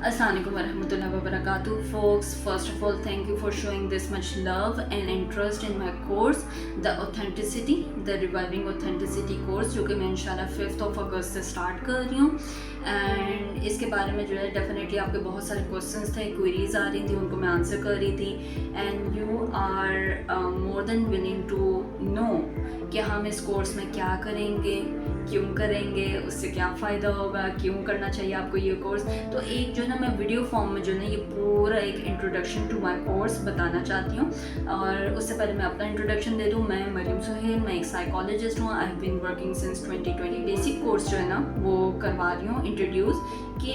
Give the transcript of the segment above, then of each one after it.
Assalamualaikum warahmatullahi wabarakatuh. Folks, first of all, thank you for showing this much love and interest in my course, the authenticity, the reviving authenticity course, जो कि मैं इंशाल्लाह 5th of August से start कर रही हूँ। And इसके बारे में जो है डेफिनेटली आपके बहुत सारे क्वेश्चंस थे, क्वेरीज आ रही थी, उनको मैं आंसर कर रही थी। And you are more than willing to know कि हम इस कोर्स में क्या करेंगे, क्यों करेंगे, उससे क्या फ़ायदा होगा, क्यों करना चाहिए आपको ये कोर्स। तो एक जो ना मैं वीडियो फॉर्म में जो ना ये पूरा एक इंट्रोडक्शन टू माय कोर्स बताना चाहती हूँ। और उससे पहले मैं अपना इंट्रोडक्शन दे दूँ। मैं मरियम सुहेल, मैं एक साइकोलॉजिस्ट हूँ। I have been working since 2020। Basic course जो है ना वो करवा रही हूँ इंट्रोड्यूस कि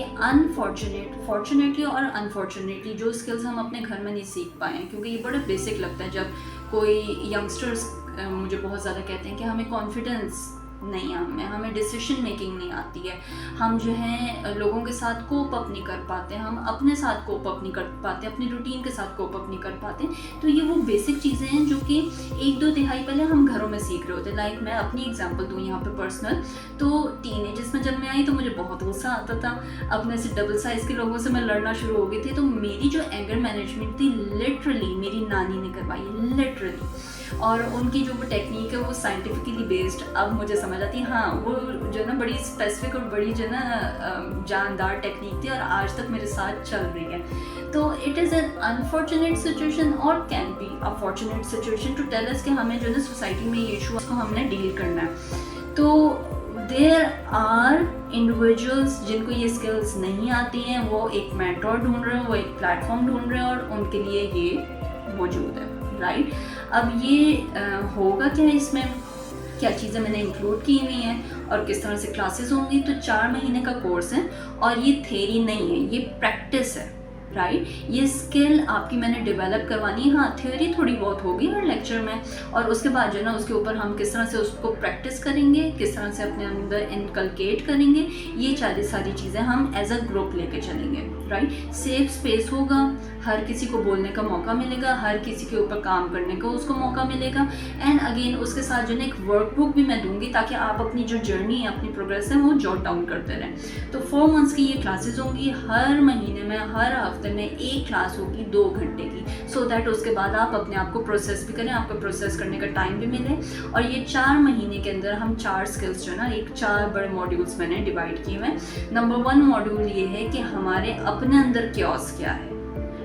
फॉर्चुनेटली और अनफॉर्चुनेटली जो स्किल्स हम अपने घर में नहीं सीख पाए, क्योंकि ये बड़ा बेसिक लगता है। जब कोई यंगस्टर्स मुझे बहुत ज़्यादा कहते हैं कि हमें कॉन्फिडेंस नहीं हमें डिसीजन मेकिंग नहीं आती है, हम जो है लोगों के साथ कोप अप नहीं कर पाते, हम अपने साथ कोप अप नहीं कर पाते, अपनी रूटीन के साथ कोप अप नहीं कर पाते। तो ये वो बेसिक चीज़ें हैं जो कि 1-2 तिहाई पहले हम घरों में सीख रहे होते। लाइक मैं अपनी एग्जांपल दूँ यहाँ पे पर्सनल, तो टीनेजर्स में जब मैं आई तो मुझे बहुत गुस्सा आता था, अपने से डबल साइज़ के लोगों से मैं लड़ना शुरू हो गई थी। तो मेरी जो एंगर मैनेजमेंट थी लिटरली मेरी नानी ने करवाई, लिटरली। और उनकी जो वो टेक्निक है वो साइंटिफिकली बेस्ड अब मुझे समझ आती है। हाँ, वो जो है ना बड़ी स्पेसिफिक और बड़ी जो है ना जानदार टेक्निक थी और आज तक मेरे साथ चल रही है। तो it is an unfortunate situation और can be a fortunate situation to tell us कि हमें जो है ना सोसाइटी में ये इशू को हमने डील करना है। तो देयर आर इंडिविजुअल्स जिनको ये स्किल्स नहीं आती हैं, वो एक मेंटोर ढूंढ रहे हैं, वो एक प्लेटफॉर्म ढूंढ रहे हैं और उनके लिए ये मौजूद है, राइट। अब ये होगा क्या, इसमें क्या चीज़ें मैंने इंक्लूड की हुई हैं और किस तरह से क्लासेस होंगी। तो 4 महीने का कोर्स है और ये थ्योरी नहीं है, ये प्रैक्टिस है, राइट। ये स्किल आपकी मैंने डेवलप करवानी है। हाँ, थ्योरी थोड़ी बहुत होगी हर लेक्चर में, और उसके बाद जो है ना उसके ऊपर हम किस तरह से उसको प्रैक्टिस करेंगे, किस तरह से अपने अंदर इनकलकेट करेंगे, ये सारी चीज़ें हम एज अ ग्रुप लेके चलेंगे, राइट। सेफ स्पेस होगा, हर किसी को बोलने का मौका मिलेगा, हर किसी के ऊपर काम करने का उसको मौका मिलेगा। एंड अगेन उसके साथ जो है एक वर्कबुक भी मैं दूंगी ताकि आप अपनी जो जर्नी है, अपनी प्रोग्रेस है वो जॉट डाउन करते रहें। तो 4 मंथ्स की ये क्लासेस होंगी, हर महीने में हर हफ्ते में एक क्लास होगी 2 घंटे की, सो दैट उसके बाद आप अपने आप को प्रोसेस भी करें, आपको प्रोसेस करने का टाइम भी मिले। और ये 4 महीने के अंदर हम 4 स्किल्स जो है ना, एक 4 बड़े मॉड्यूल्स मैंने डिवाइड किए हुए हैं। नंबर 1 मॉड्यूल ये है कि हमारे अपने अंदर क्योस क्या है,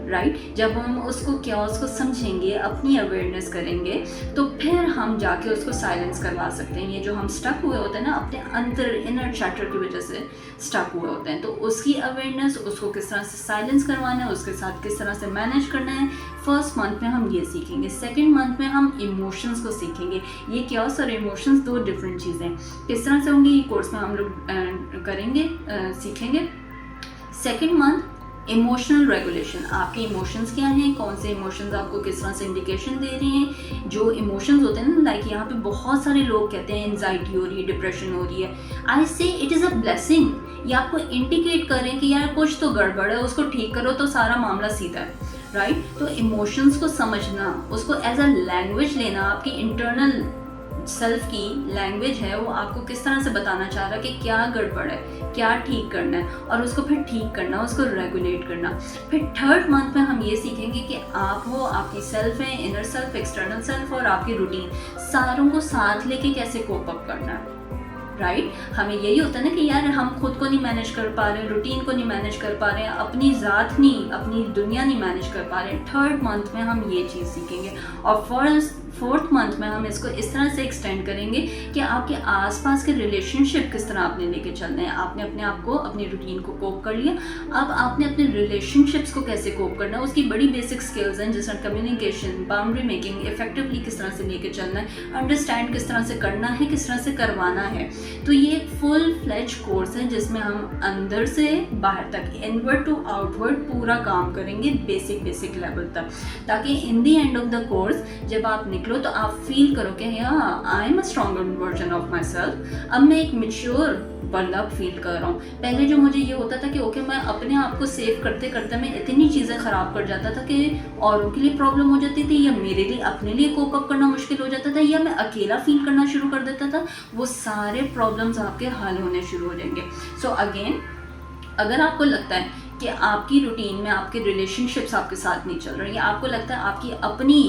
राइट। जब हम उसको क्योस को समझेंगे, अपनी अवेयरनेस करेंगे, तो फिर हम जाके उसको साइलेंस करवा सकते हैं। ये जो हम स्टक हुए होते हैं ना अपने अंदर, इनर चैटर की वजह से स्टक हुए होते हैं, तो उसकी अवेयरनेस, उसको किस तरह से साइलेंस करवाना है, उसके साथ किस तरह से मैनेज करना है। फर्स्ट मंथ में हम ये सीखेंगे, सेकेंड मंथ में हम इमोशंस को सीखेंगे। ये क्योस और इमोशंस 2 डिफरेंट चीज़ें किस तरह से होंगी, ये कोर्स में हम लोग करेंगे, सीखेंगे। सेकेंड मंथ इमोशनल रेगुलेशन, आपके इमोशंस क्या हैं, कौन से इमोशंस आपको किस तरह से इंडिकेशन दे रहे हैं। जो इमोशंस होते हैं ना, लाइक यहाँ पे बहुत सारे लोग कहते हैं एंजाइटी हो रही है, डिप्रेशन हो रही है। आई से इट इज़ अ ब्लेसिंग, ये आपको इंडिकेट करें कि यार कुछ तो गड़बड़ है, उसको ठीक करो तो सारा मामला सीधा है, राइट। तो इमोशंस को समझना, उसको एज अ लैंग्वेज लेना, आपकी इंटरनल सेल्फ की लैंग्वेज है, वो आपको किस तरह से बताना चाह रहा है कि क्या गड़बड़ है, क्या ठीक करना है, और उसको फिर ठीक करना, उसको रेगुलेट करना। फिर थर्ड मंथ में हम ये सीखेंगे कि आप हो, आपकी सेल्फ है, इनर सेल्फ, एक्सटर्नल सेल्फ और आपकी रूटीन, सारों को साथ लेके कैसे कोप अप करना है, राइट। हमें यही होता है ना कि यार हम खुद को नहीं मैनेज कर पा रहे, रूटीन को नहीं मैनेज कर पा रहे हैं, अपनी ज़ात नहीं, अपनी दुनिया नहीं मैनेज कर पा रहे हैं। थर्ड मंथ में हम ये चीज़ सीखेंगे और फोर्थ मंथ में हम इसको इस तरह से एक्सटेंड करेंगे कि आपके आसपास के रिलेशनशिप किस तरह आपने लेके चलना है। आपने अपने आप को, अपनी रूटीन को कोप कर लिया, अब आपने अपने रिलेशनशिप्स को कैसे कोप करना है, उसकी बड़ी बेसिक स्किल्स हैं, जैसे कम्युनिकेशन, बाउंड्री मेकिंग, इफेक्टिवली किस तरह से लेके चलना है, अंडरस्टैंड किस तरह से करना है, किस तरह से करवाना है। तो ये एक फुल फ्लेज कोर्स है जिसमें हम अंदर से बाहर तक, इनवर्ड टू आउटवर्ड पूरा काम करेंगे, बेसिक लेवल तक, ताकि in the end of the course जब आप निकलो तो आप फील करो कि हाँ, I am a stronger version of my self. अब मैं एक मैच्योर बंदा फील कर रहा हूँ। पहले जो मुझे ये होता था कि ओके, मैं अपने आप को सेव करते करते मैं इतनी चीज़ें ख़राब कर जाता था कि औरों के लिए प्रॉब्लम हो जाती थी, या मेरे लिए, अपने लिए कोप अप करना मुश्किल हो जाता था, या मैं अकेला फील करना शुरू कर देता था। वो सारे प्रॉब्लम्स आपके हल होने शुरू हो जाएंगे। सो अगेन, अगर आपको लगता है कि आपकी रूटीन में आपके रिलेशनशिप्स आपके साथ नहीं चल रहे, या आपको लगता है आपकी अपनी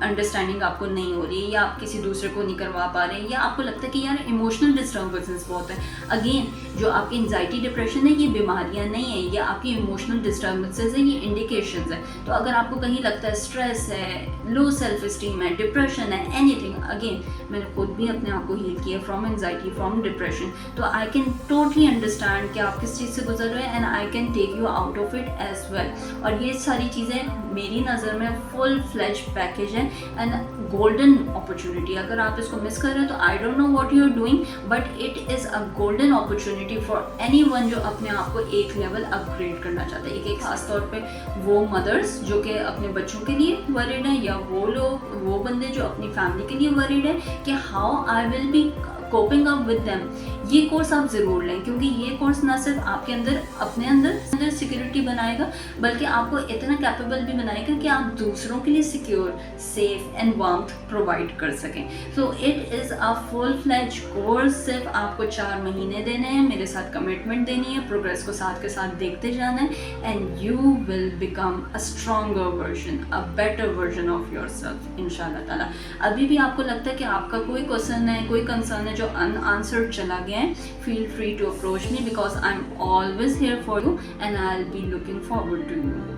अंडरस्टैंडिंग आपको नहीं हो रही है, या आप किसी दूसरे को नहीं करवा पा रहे हैं, या आपको लगता है कि यार इमोशनल डिस्टर्बेंसेस बहुत है। अगेन जो आपकी एंजाइटी डिप्रेशन है ये बीमारियां नहीं है, ये आपकी इमोशनल डिस्टर्बेंसेस है, ये इंडिकेशंस है। तो अगर आपको कहीं लगता है स्ट्रेस है, लो सेल्फ स्टीम है, डिप्रेशन है, एनीथिंग, अगेन मैंने खुद भी अपने आप को हील किया फ्रॉम एंजाइटी, फ्रॉम डिप्रेशन, तो आई कैन टोटली अंडरस्टैंड कि आप किस चीज़ से गुजर रहे हैं and I can take you out of it as well. और ये सारी चीज़ें मेरी नज़र में फुल फ्लेज पैकेज है एंड गोल्डन अपॉर्चुनिटी। अगर आप इसको मिस कर रहे हो तो I don't know what you are doing, but it is a golden opportunity for anyone जो अपने आप को एक लेवल अपग्रेड करना चाहता है। एक खास तौर पे वो मदर्स जो कि अपने बच्चों के लिए वरीड हैं, या वो लोग, वो बंदे जो अपनी फैमिली के लिए वरीड हैं कि how I will be coping up with them. ये कोर्स आप ज़रूर लें, क्योंकि ये कोर्स ना सिर्फ आपके अंदर अपने अंदर सिक्योरिटी बनाएगा, बल्कि आपको इतना कैपेबल भी बनाएगा कि आप दूसरों के लिए secure, safe and warmth provide कर सकें। So it is a full fledge course. सिर्फ आपको 4 महीने देने हैं, मेरे साथ कमिटमेंट देनी है, प्रोग्रेस को साथ के साथ देखते जाना है and you will become a stronger version, a better version of your self इंशाल्लाह ताला। अभी भी आपको लगता है कि आपका कोई क्वेश्चन है, कोई कंसर्न है जो अनआंसर्ड चला गया है, feel free to approach me because I'm always here for you and I'll be looking forward to you.